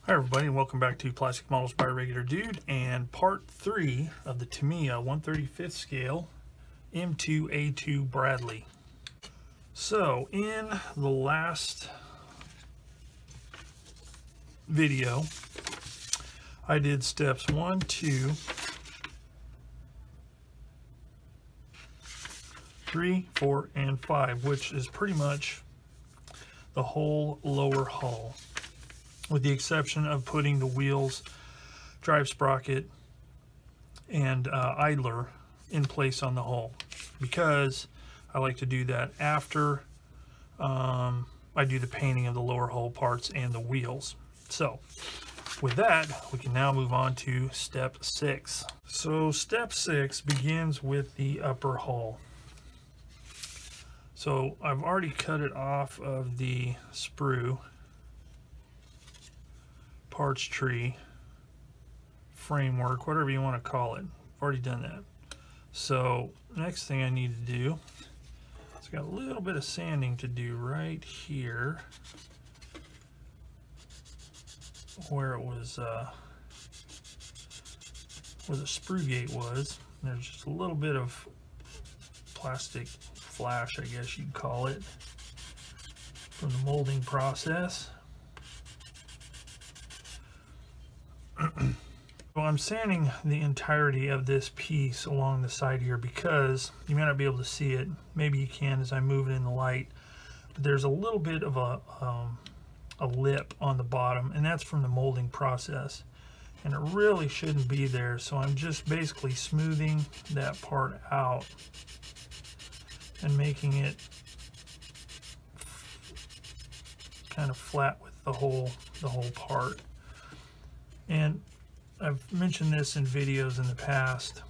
Hi everybody, and welcome back to Plastic Models by Regular Dude and part 3 of the Tamiya 1/35th scale M2A2 Bradley. So in the last video I did steps 1, 2, 3, 4, and 5, which is pretty much the whole lower hull, with the exception of putting the wheels, drive sprocket, and idler in place on the hull, because I like to do that after I do the painting of the lower hull parts and the wheels. So with that, we can now move on to step 6. So step 6 begins with the upper hull. So I've already cut it off of the sprue, parts tree, framework, whatever you want to call it. I've already done that. So next thing I need to do, it's got a little bit of sanding to do right here where it was where the sprue gate was. There's just a little bit of plastic flash, I guess you'd call it, from the molding process. Well, I'm sanding the entirety of this piece along the side here because you may not be able to see it. Maybe you can as I move it in the light. But there's a little bit of a lip on the bottom, and that's from the molding process. And it really shouldn't be there, so I'm just basically smoothing that part out and making it kind of flat with the whole part. And I've mentioned this in videos in the past.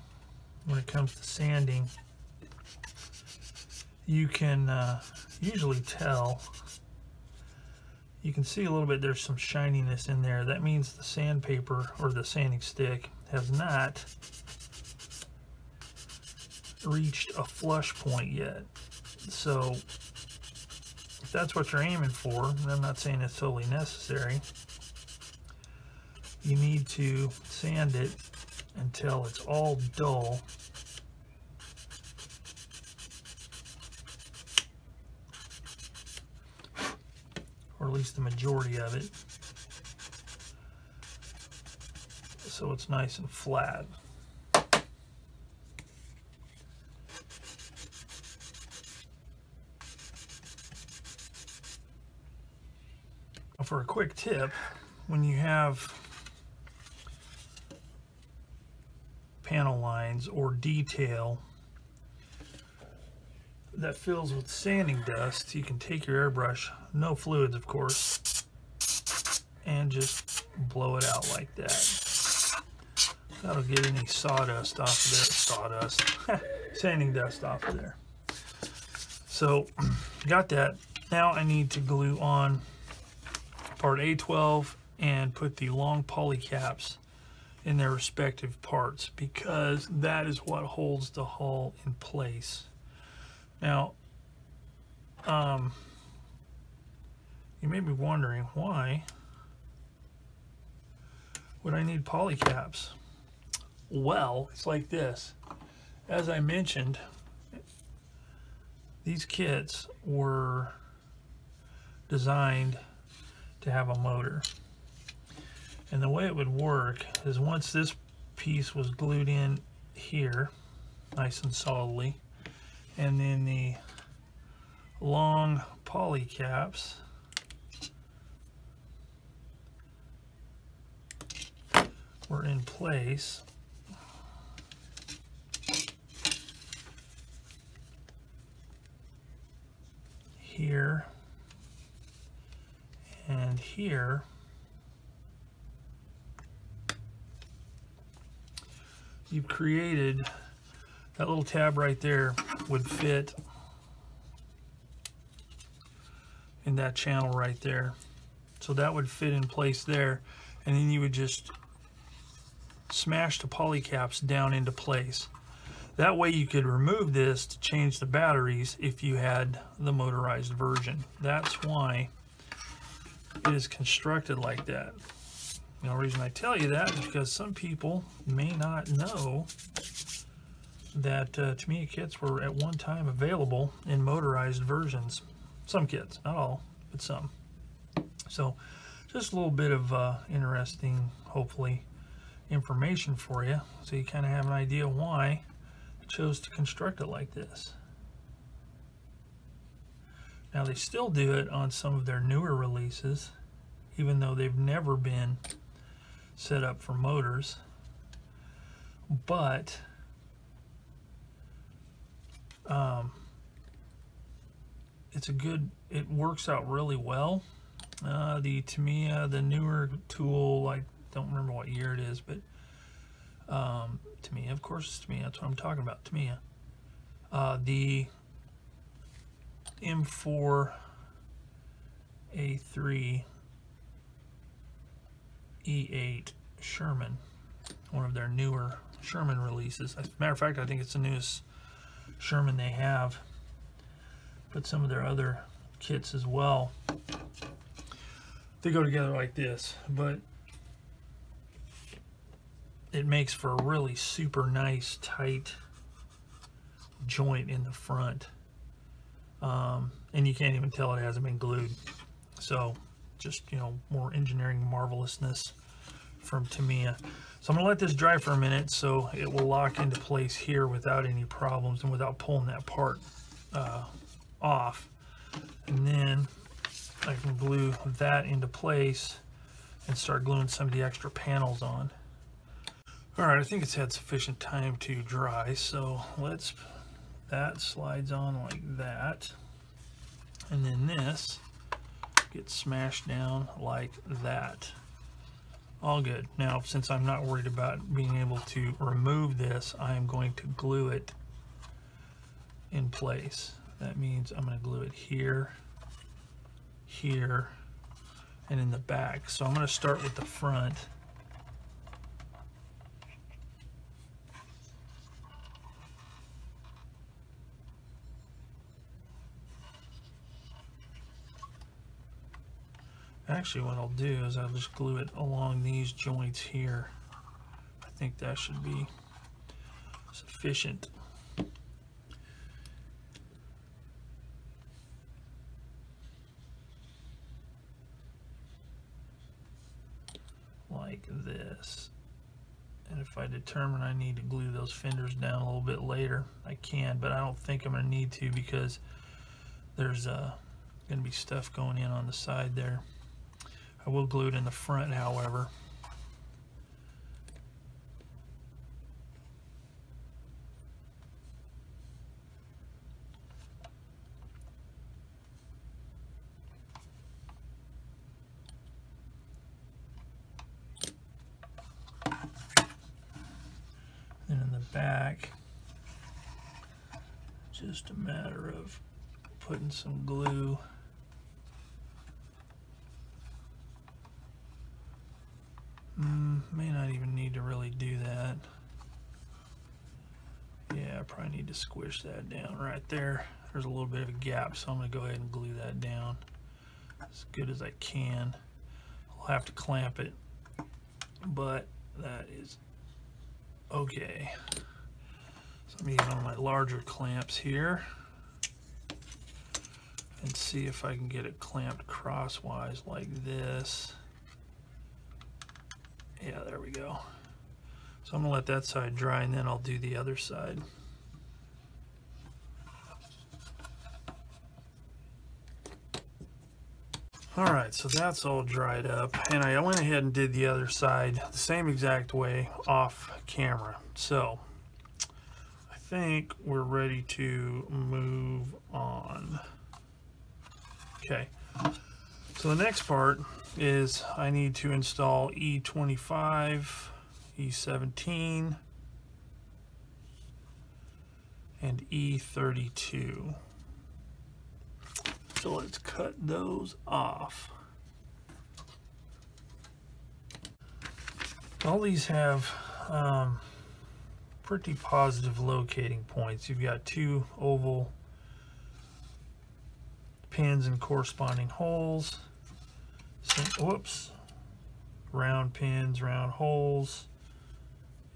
When it comes to sanding, you can usually tell. You can see a little bit, there's some shininess in there. That means the sandpaper or the sanding stick has not reached a flush point yet. So if that's what you're aiming for, and I'm not saying it's totally necessary, you need to sand it until it's all dull. Or at least the majority of it, so it's nice and flat. For a quick tip, when you have panel lines or detail that fills with sanding dust, you can take your airbrush, no fluids of course, and just blow it out like that. That'll get any sawdust off of there, sanding dust off of there. So got that. Now I need to glue on part A12 and put the long poly caps in their respective parts, because that is what holds the hull in place. Now, you may be wondering, why would I need poly caps? Well, it's like this. As I mentioned, these kits were designed to have a motor. And the way it would work is, once this piece was glued in here, nice and solidly, and then the long poly caps were in place, here and here, you've created that little tab right there would fit in that channel right there. So that would fit in place there, and then you would just smash the poly caps down into place. That way you could remove this to change the batteries if you had the motorized version. That's why it is constructed like that. The only reason I tell you that is because some people may not know that Tamiya kits were at one time available in motorized versions. Some kits, not all, but some. So just a little bit of interesting, hopefully, information for you, so you kind of have an idea why I chose to construct it like this. Now they still do it on some of their newer releases, even though they've never been set up for motors, but it works out really well. The Tamiya, the newer tool, I don't remember what year it is, but Tamiya, of course it's Tamiya, that's what I'm talking about, Tamiya. The M2A2 E8 Sherman, one of their newer Sherman releases. As a matter of fact, I think it's the newest Sherman they have, but some of their other kits as well, they go together like this, but it makes for a really super nice tight joint in the front, and you can't even tell it hasn't been glued. So just, you know, more engineering marvelousness from Tamiya. So I'm gonna let this dry for a minute so it will lock into place here without any problems and without pulling that part off, and then I can glue that into place and start gluing some of the extra panels on. Alright, I think it's had sufficient time to dry, so that slides on like that, and then this gets smashed down like that. All good. Now, since I'm not worried about being able to remove this, I am going to glue it in place. That means I'm going to glue it here, here, and in the back. So I'm going to start with the front. Actually, what I'll do is I'll just glue it along these joints here. I think that should be sufficient. Like this. And if I determine I need to glue those fenders down a little bit later, I can, but I don't think I'm going to need to, because there's going to be stuff going in on the side there. I will glue it in the front, however. And in the back, just a matter of putting some glue . May not even need to really do that. Yeah, I probably need to squish that down right there. There's a little bit of a gap, so I'm going to go ahead and glue that down as good as I can. I'll have to clamp it, but that is okay. So I'm using one of my larger clamps here and see if I can get it clamped crosswise like this. Yeah, there we go. So I'm gonna let that side dry, and then I'll do the other side. Alright, so that's all dried up, and I went ahead and did the other side the same exact way off camera. So I think we're ready to move on. Okay, so the next part is I need to install E25, E17, and E32. So let's cut those off. All these have pretty positive locating points. You've got two oval pins and corresponding holes. So, whoops. round pins, round holes,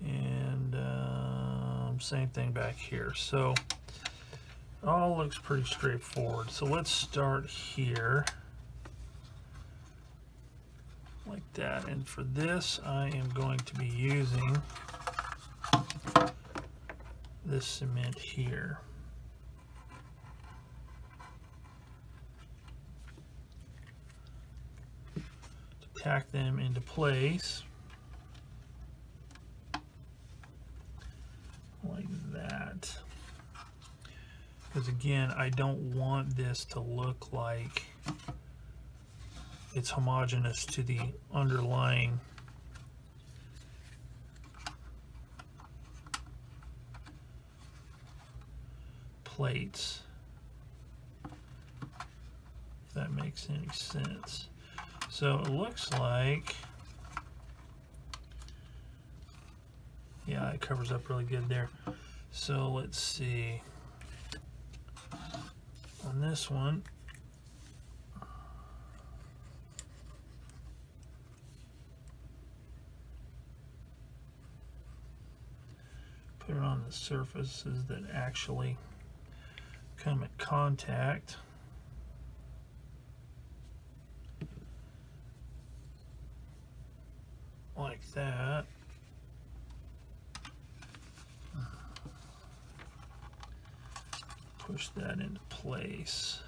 and same thing back here. So it all looks pretty straightforward. So let's start here like that, and for this I am going to be using this cement here. To tack them into place like that. Because again, I don't want this to look like it's homogeneous to the underlying plates, if that makes any sense. So it looks like, yeah, it covers up really good there. So let's see, on this one, put it on the surfaces that actually come in contact. Like that. Push that into place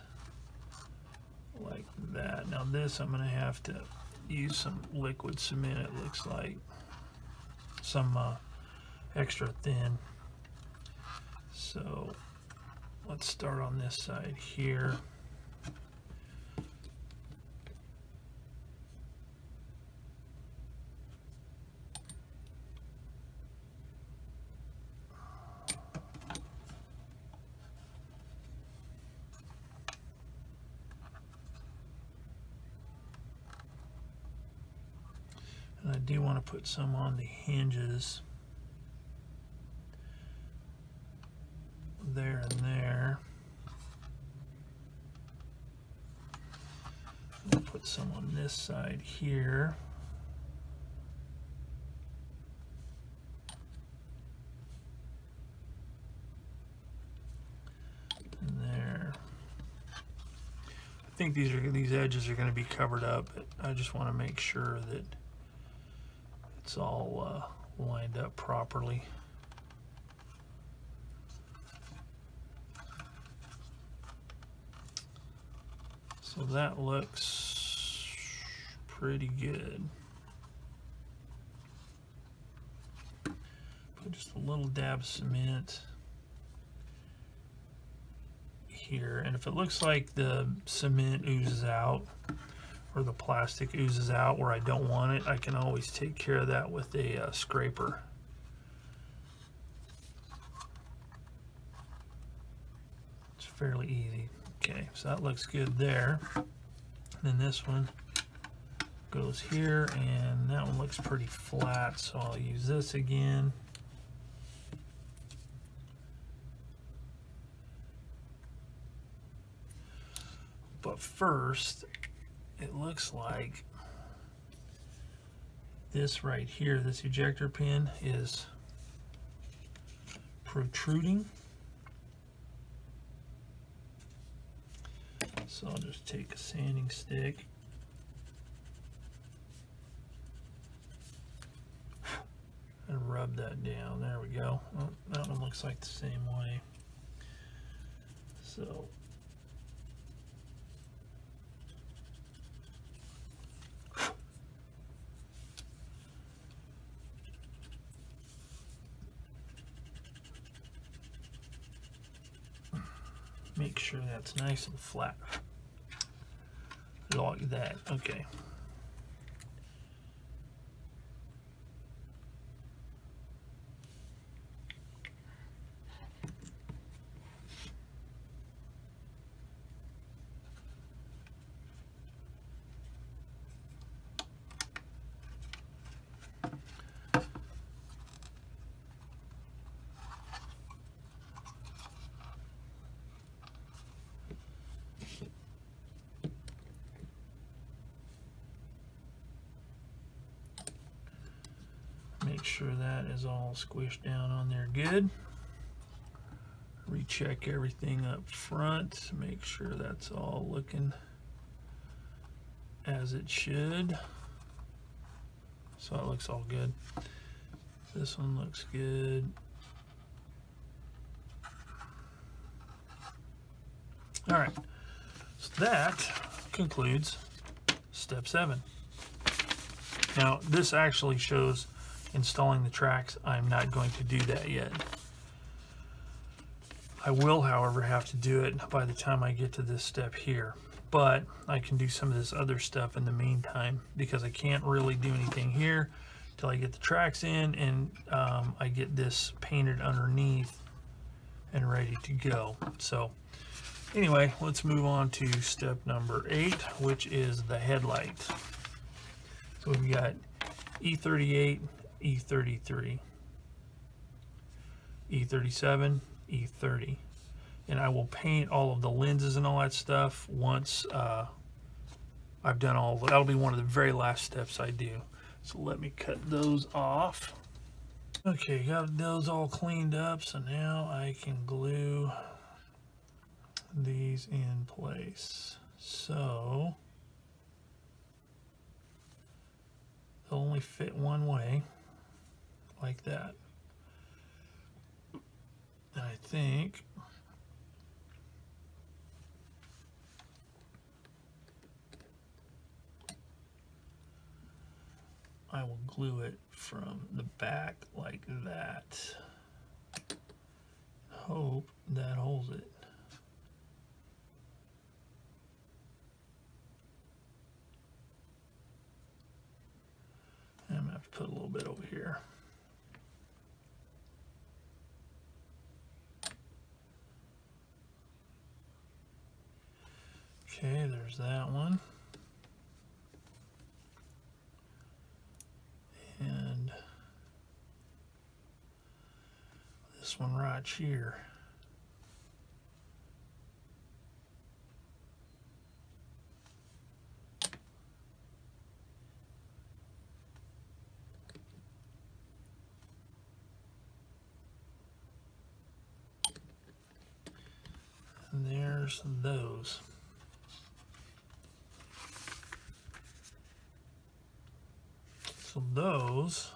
like that. Now this, I'm going to have to use some liquid cement, it looks like. Some extra thin. So let's start on this side here. And I do want to put some on the hinges there and there. I'll put some on this side here. And there. I think these edges are going to be covered up, but I just want to make sure that it's all lined up properly. So that looks pretty good. Put just a little dab of cement here, and if it looks like the cement oozes out or the plastic oozes out where I don't want it, I can always take care of that with a scraper. It's fairly easy. Okay, so that looks good there. And then this one goes here, and that one looks pretty flat, so I'll use this again. But first, it looks like this right here, this ejector pin, is protruding. So I'll just take a sanding stick and rub that down. There we go. Oh, that one looks like the same way. So make sure that's nice and flat. Like that. Okay. sure that is all squished down on there good. Recheck everything up front, make sure that's all looking as it should. So it looks all good. This one looks good. All right, so that concludes step 7. Now this actually shows installing the tracks. I'm not going to do that yet. I will, however, have to do it by the time I get to this step here. But I can do some of this other stuff in the meantime, because I can't really do anything here till I get the tracks in and I get this painted underneath and ready to go. So anyway, let's move on to step number 8, which is the headlight. So we've got E38, E33, E37, E30, and I will paint all of the lenses and all that stuff once I've done all of it. That'll be one of the very last steps I do. So let me cut those off. Okay, got those all cleaned up, so now I can glue these in place. So they'll only fit one way, like that. And I think I will glue it from the back like that. Hope that holds it. I'm gonna have to put a little bit over here. Okay, there's that one. And this one right here. And there's those. So those,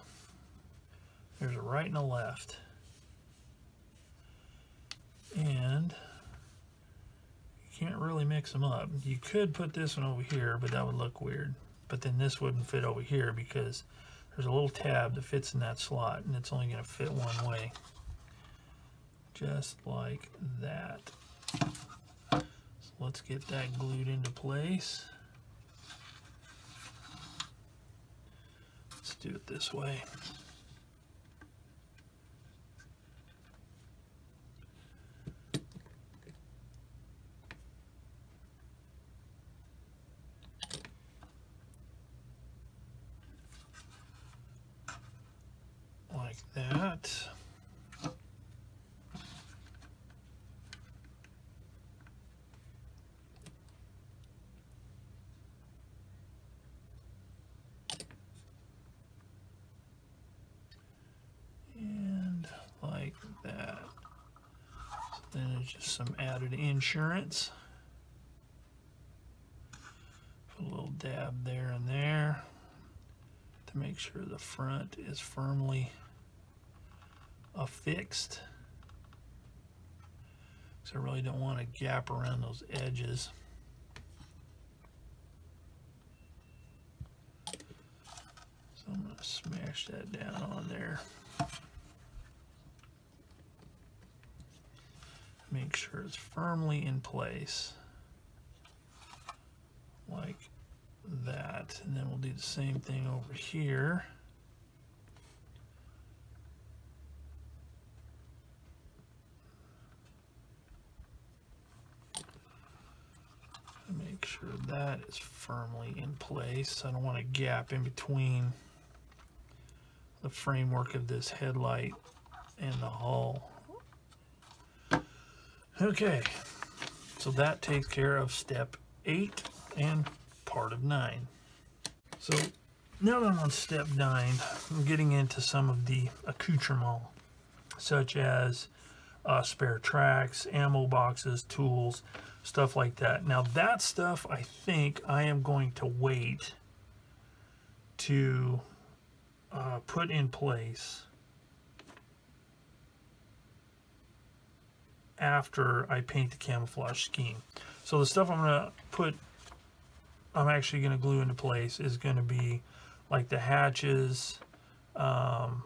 there's a right and a left. And you can't really mix them up. You could put this one over here, but that would look weird. But then this wouldn't fit over here because there's a little tab that fits in that slot, and it's only going to fit one way. Just like that. So let's get that glued into place. Let's do it this way. Like that. And like that. So then it's just some added insurance. Put a little dab there and there to make sure the front is firmly affixed. So I really don't want a gap around those edges. So I'm going to smash that down on there. Make sure it's firmly in place. Like that. And then we'll do the same thing over here. Make sure that is firmly in place. I don't want a gap in between the framework of this headlight and the hull. Okay, so that takes care of step 8 and part of 9. So now that I'm on step 9, I'm getting into some of the accoutrements, such as spare tracks, ammo boxes, tools, stuff like that. Now that stuff I think I am going to wait to put in place after I paint the camouflage scheme. So the stuff I'm actually going to glue into place is going to be like the hatches, any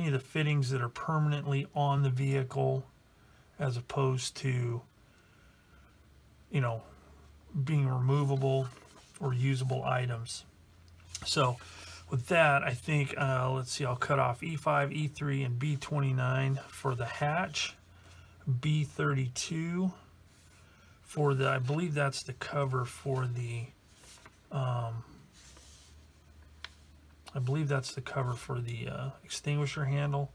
of the fittings that are permanently on the vehicle, as opposed to, you know, being removable or usable items. So with that, I think, let's see, I'll cut off E5, E3, and B29 for the hatch, B32 for the, I believe that's the cover for the, I believe that's the cover for the extinguisher handle,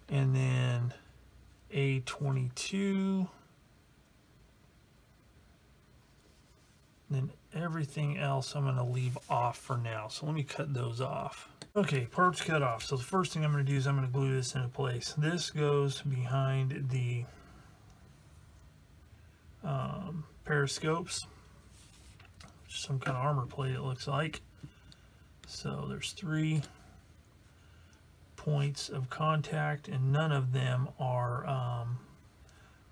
and then A22, and then everything else I'm going to leave off for now. So let me cut those off. Okay, parts cut off. So the first thing I'm going to do is I'm going to glue this into place. This goes behind the periscopes, some kind of armor plate it looks like. So there's 3 points of contact, and none of them are,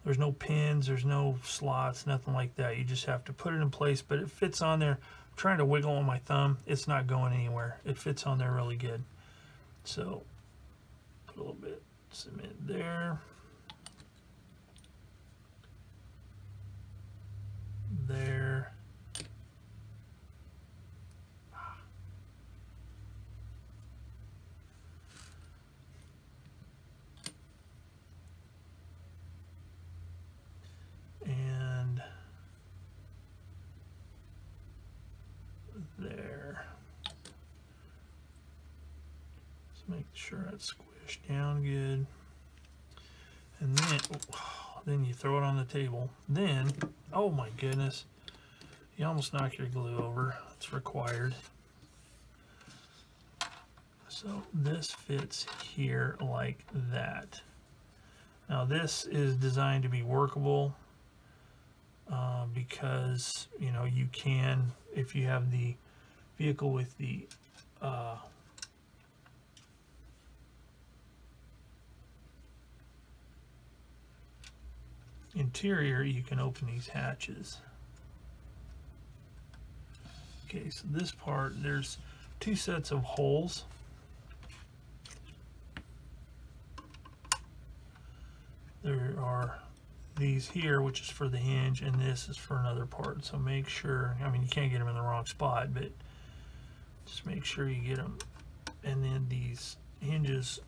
there's no pins, there's no slots, nothing like that. You just have to put it in place, but it fits on there. I'm trying to wiggle on my thumb. It's not going anywhere. It fits on there really good. So put a little bit of cement there. There. And there. Just make sure that's squished down good. And then you throw it on the table. Then, oh my goodness, you almost knock your glue over. It's required. So this fits here like that. Now this is designed to be workable because, you know, you can, if you have the vehicle with the interior, you can open these hatches. Okay, so this part, there's 2 sets of holes. There are these here, which is for the hinge, and this is for another part. So make sure, I mean, you can't get them in the wrong spot, but just make sure you get them. And then these hinges,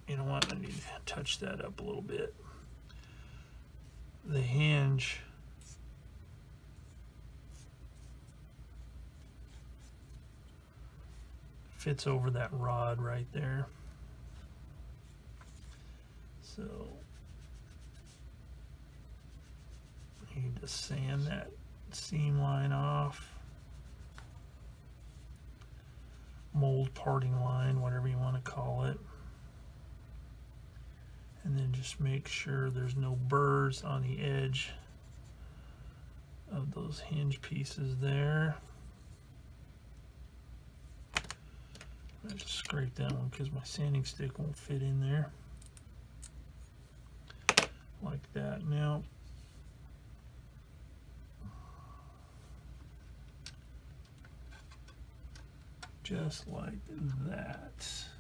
you know what, I need to touch that up a little bit. The hinge fits over that rod right there. So I need to sand that seam line off, mold parting line, whatever you want to call it. And then just make sure there's no burrs on the edge of those hinge pieces there. I just scrape that one because my sanding stick won't fit in there. Like that. Now, just like that. So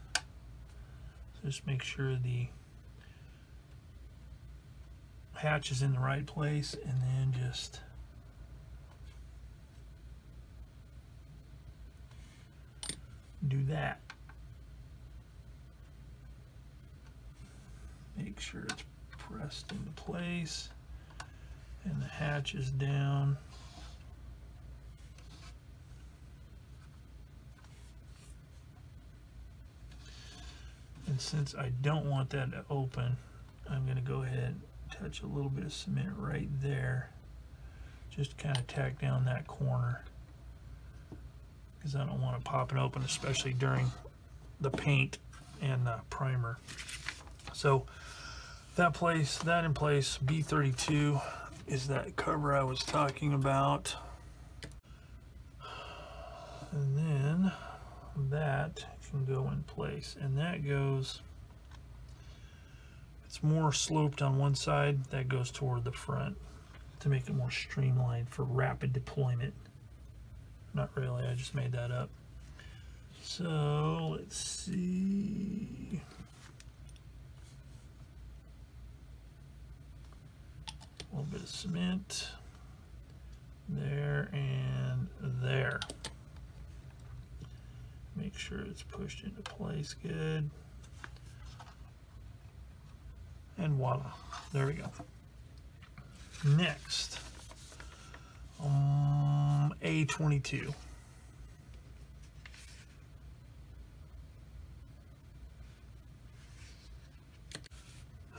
just make sure the hatch is in the right place, and then just do that. Make sure it's pressed into place and the hatch is down. And since I don't want that to open, I'm going to go ahead and touch a little bit of cement right there. Just kind of tack down that corner. because I don't want it popping open, especially during the paint and primer. So that in place, B32 is that cover I was talking about. And then that can go in place, and that goes, it's more sloped on one side, that goes toward the front to make it more streamlined for rapid deployment. Not really, I just made that up. So let's see. A little bit of cement there and there. Make sure it's pushed into place good. And voila, there we go. Next, A22.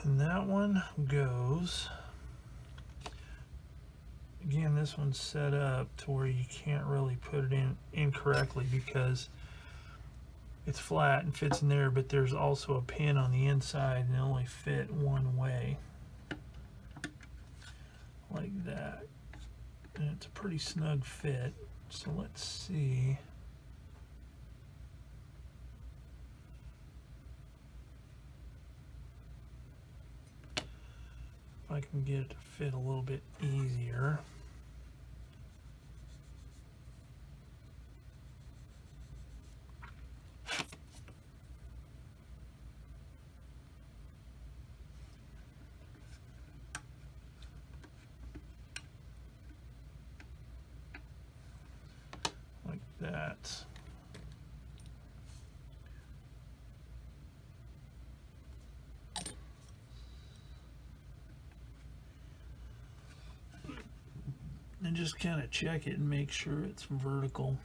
And that one goes, again, this one's set up to where you can't really put it in incorrectly because it's flat and fits in there, but there's also a pin on the inside and it only fit one way, like that. And it's a pretty snug fit. So let's see. If I can get it to fit a little bit easier. Like that. And just kind of check it and make sure it's vertical.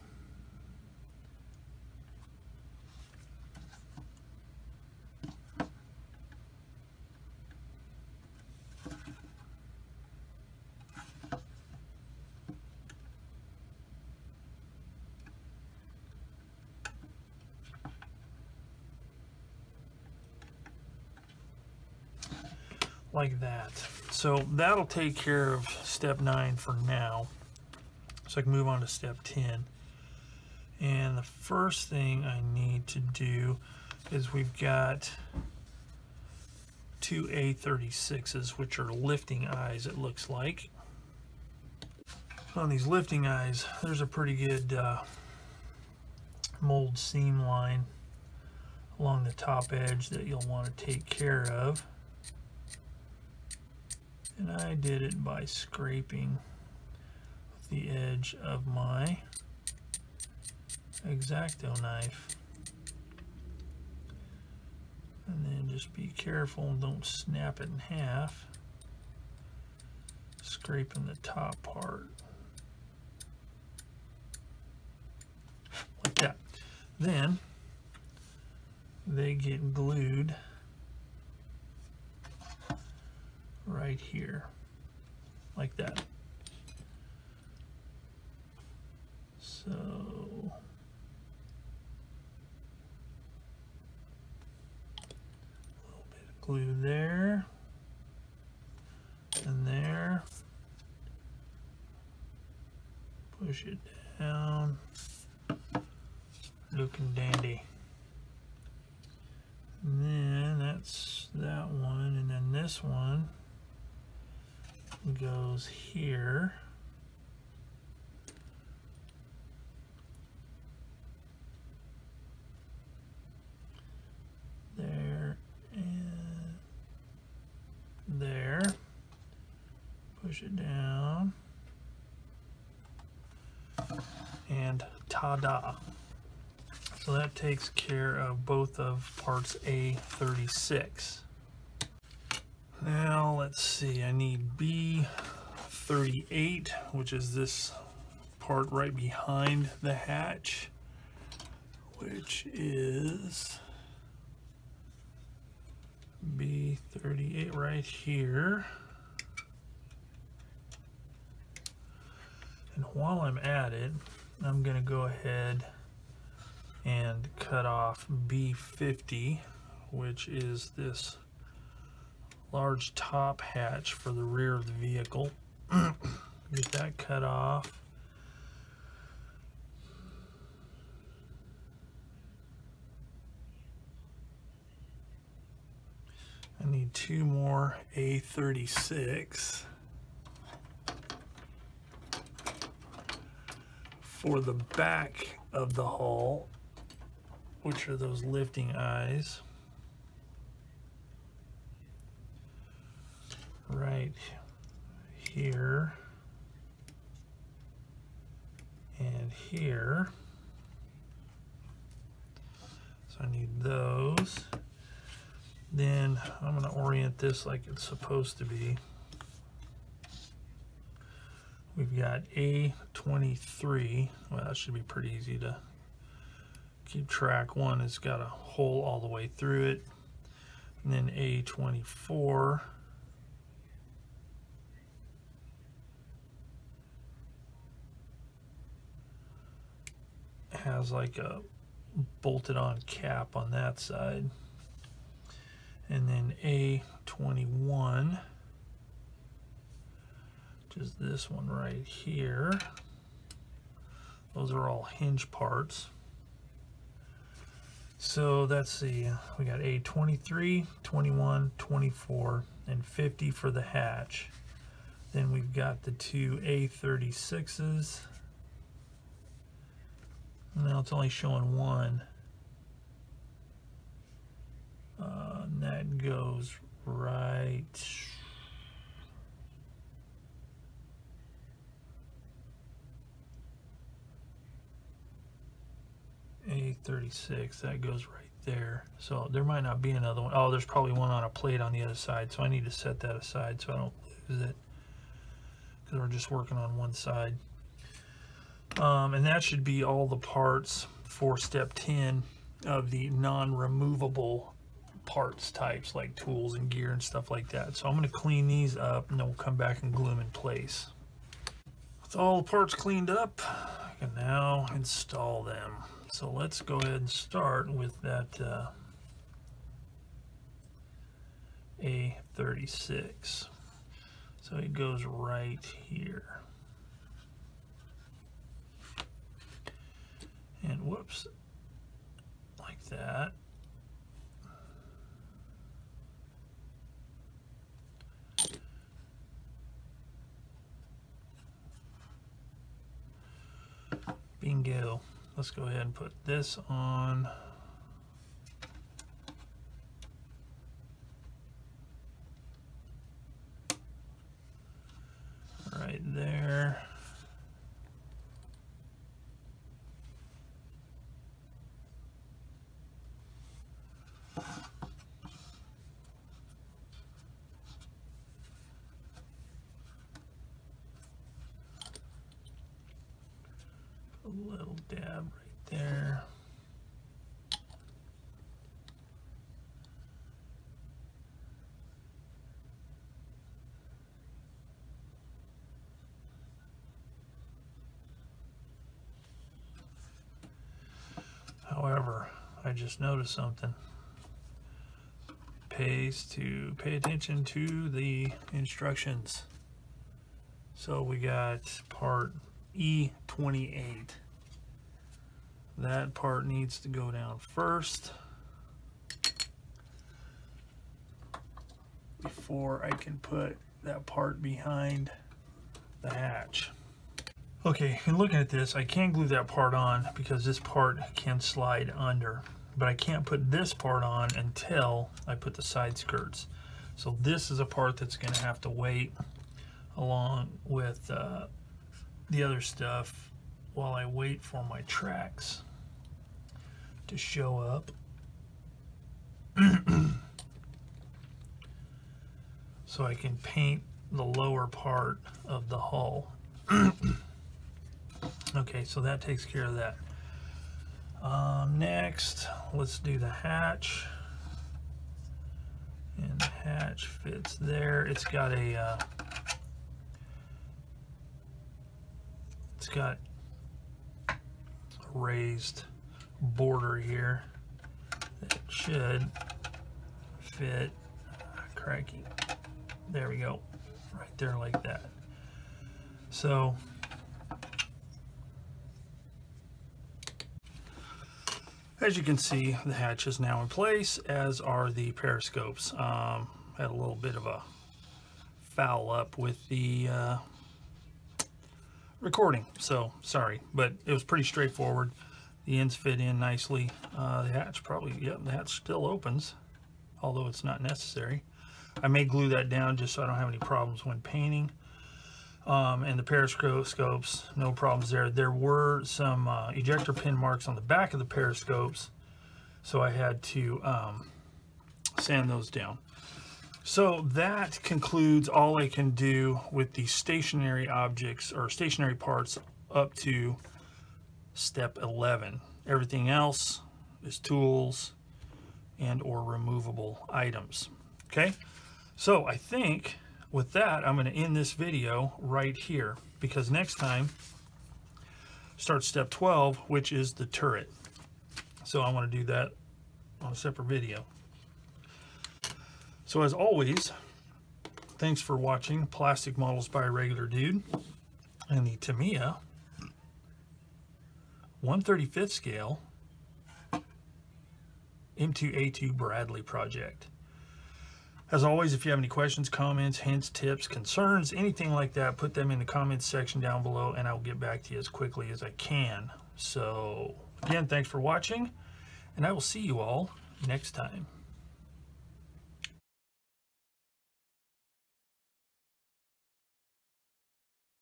Like that. So that'll take care of step 9 for now. So I can move on to step 10. And the first thing I need to do is we've got 2 A36s, which are lifting eyes, it looks like. On these lifting eyes, there's a pretty good mold seam line along the top edge that you'll want to take care of. And I did it by scraping the edge of my X-Acto knife. And then just be careful and don't snap it in half. Scraping the top part. Like that. Then they get glued right here, like that. So a little bit of glue there and there. Push it down. Looking dandy. And then that's that one, and then this one goes here. There and there. Push it down. And ta-da. So that takes care of both of parts A36. Now let's see, I need B38, which is this part right behind the hatch, which is B38 right here. And while I'm at it, I'm going to go ahead and cut off B50, which is this large top hatch for the rear of the vehicle. Get that cut off. I need 2 more A36 for the back of the hull, which are those lifting eyes. Right here and here. So I need those. Then I'm going to orient this like it's supposed to be. We've got A23. Well, that should be pretty easy to keep track. One has got a hole all the way through it. And then A24. Has like a bolted on cap on that side. And then A21, which is this one right here. Those are all hinge parts. So that's the, we got A23, 21, 24, and 50 for the hatch. Then we've got the 2 A36s. Now it's only showing one. And that goes right A36, that goes right there. So there might not be another one. Oh, there's probably one on a plate on the other side, so I need to set that aside so I don't lose it, because we're just working on one side. And that should be all the parts for step 10 of the non-removable parts types, like tools and gear and stuff like that. So I'm going to clean these up, and then we'll come back and glue them in place. With all the parts cleaned up, I can now install them. So let's go ahead and start with that A36. So it goes right here. And whoops, like that. Bingo. Let's go ahead and put this on. Right there. A little dab right there. However, I just noticed something. Pay attention to the instructions. So we got part E28. That part needs to go down first before I can put that part behind the hatch. Okay, and looking at this, I can glue that part on because this part can slide under, but I can't put this part on until I put the side skirts. So this is a part that's going to have to wait along with the other stuff while I wait for my tracks to show up. So I can paint the lower part of the hull. Okay, so that takes care of that. Next, let's do the hatch. And the hatch fits there. It's got raised border here that should fit. Crikey. There we go. Right there like that. So as you can see, the hatch is now in place, as are the periscopes. Had a little bit of a foul up with the recording, so sorry, but it was pretty straightforward. The ends fit in nicely. The hatch probably, yep, the hatch still opens, although it's not necessary. I may glue that down just so I don't have any problems when painting. And the periscopes, no problems there. There were some ejector pin marks on the back of the periscopes, so I had to sand those down. So that concludes all I can do with the stationary objects or stationary parts up to step 11. Everything else is tools and or removable items. Okay, so I think with that I'm going to end this video right here, because next time start step 12, which is the turret. So I want to do that on a separate video. So as always, thanks for watching Plastic Models by a Regular Dude and the Tamiya 1/35th scale M2A2 Bradley project. As always, if you have any questions, comments, hints, tips, concerns, anything like that, put them in the comments section down below and I'll get back to you as quickly as I can. So again, thanks for watching, and I will see you all next time.